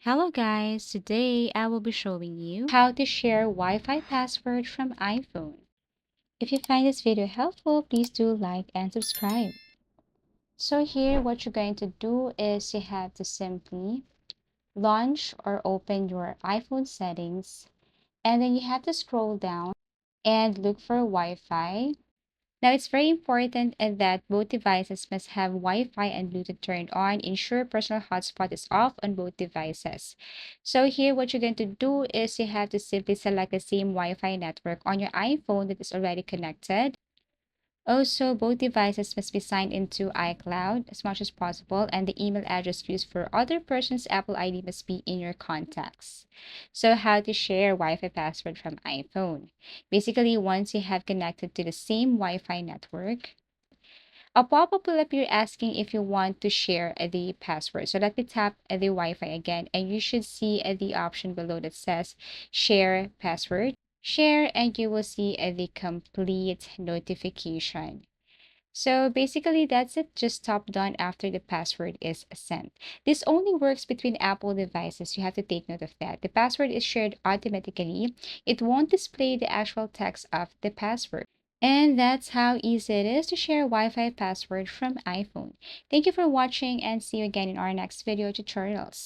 Hello guys, today I will be showing you how to share Wi-Fi password from iPhone. If you find this video helpful, please do like and subscribe. So here what you're going to do is you have to simply launch or open your iPhone settings, and then you have to scroll down and look for Wi-Fi. Now, it's very important that both devices must have Wi-Fi and Bluetooth turned on. Ensure personal hotspot is off on both devices. So here, what you're going to do is you have to simply select the same Wi-Fi network on your iPhone that is already connected. Also, both devices must be signed into iCloud as much as possible, and the email address used for other person's Apple ID must be in your contacts. So, how to share Wi-Fi password from iPhone? Basically, once you have connected to the same Wi-Fi network, a pop-up will appear asking if you want to share the password. So let me tap the Wi-Fi again, and you should see the option below that says share password. Share, and you will see the complete notification. So basically, that's it. Just tap done after the password is sent. This only works between Apple devices. You have to take note of that. The password is shared automatically. It won't display the actual text of the password. And that's how easy it is to share Wi-Fi password from iPhone. Thank you for watching, and see you again in our next video tutorials.